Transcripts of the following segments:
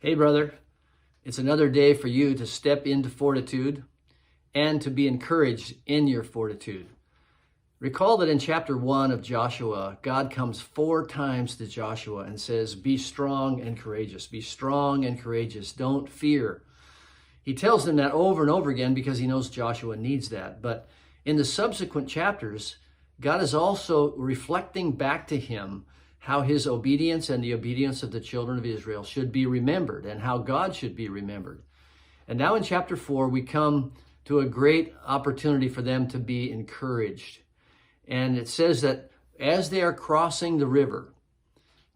Hey, brother, it's another day for you to step into fortitude and to be encouraged in your fortitude. Recall that in chapter 1 of Joshua, God comes 4 times to Joshua and says, be strong and courageous. Be strong and courageous. Don't fear. He tells them that over and over again because he knows Joshua needs that. But in the subsequent chapters, God is also reflecting back to him how his obedience and the obedience of the children of Israel should be remembered and how God should be remembered. And now in chapter 4, we come to a great opportunity for them to be encouraged. And it says that as they are crossing the river,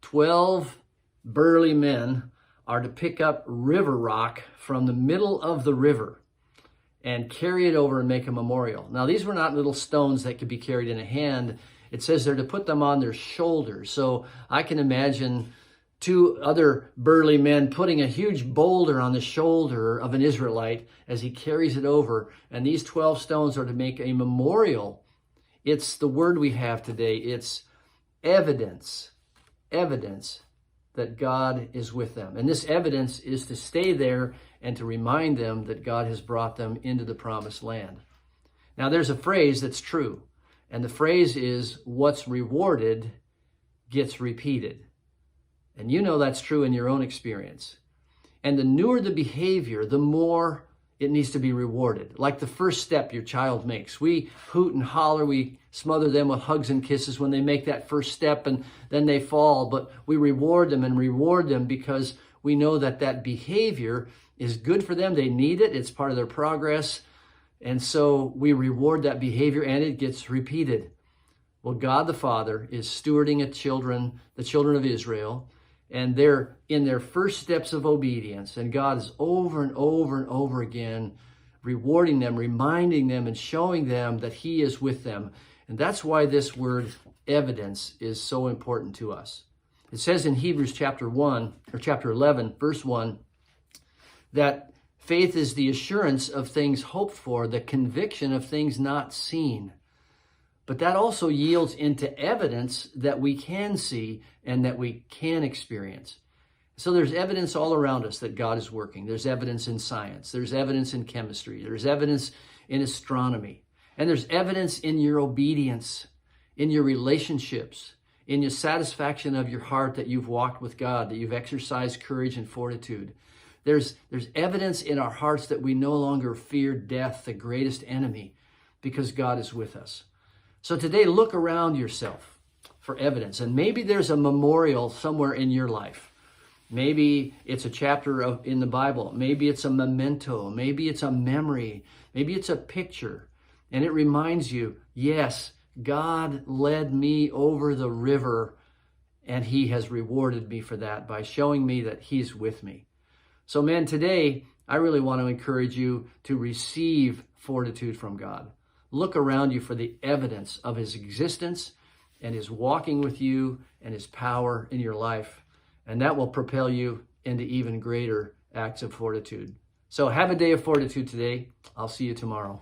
12 burly men are to pick up river rock from the middle of the river and carry it over and make a memorial. Now, these were not little stones that could be carried in a hand. It says they're to put them on their shoulders. So I can imagine 2 other burly men putting a huge boulder on the shoulder of an Israelite as he carries it over. And these 12 stones are to make a memorial. It's the word we have today. It's evidence that God is with them. And this evidence is to stay there and to remind them that God has brought them into the promised land. Now, there's a phrase that's true. And the phrase is, what's rewarded gets repeated. And you know that's true in your own experience. And the newer the behavior, the more it needs to be rewarded. Like the first step your child makes. We hoot and holler, we smother them with hugs and kisses when they make that first step and then they fall. But we reward them and reward them because we know that that behavior is good for them. They need it. It's part of their progress. And so we reward that behavior and it gets repeated. Well, God the Father is stewarding the children of Israel, and they're in their first steps of obedience. And God is over and over and over again rewarding them, reminding them, and showing them that He is with them. And that's why this word evidence is so important to us. It says in Hebrews chapter 11, verse 1, that faith is the assurance of things hoped for, the conviction of things not seen. But that also yields into evidence that we can see and that we can experience. So there's evidence all around us that God is working. There's evidence in science. There's evidence in chemistry. There's evidence in astronomy. And there's evidence in your obedience, in your relationships, in your satisfaction of your heart that you've walked with God, that you've exercised courage and fortitude. There's evidence in our hearts that we no longer fear death, the greatest enemy, because God is with us. So today, look around yourself for evidence. And maybe there's a memorial somewhere in your life. Maybe it's a chapter in the Bible. Maybe it's a memento. Maybe it's a memory. Maybe it's a picture. And it reminds you, yes, God led me over the river, and He has rewarded me for that by showing me that He's with me. So, man, today, I really want to encourage you to receive fortitude from God. Look around you for the evidence of His existence and His walking with you and His power in your life. And that will propel you into even greater acts of fortitude. So have a day of fortitude today. I'll see you tomorrow.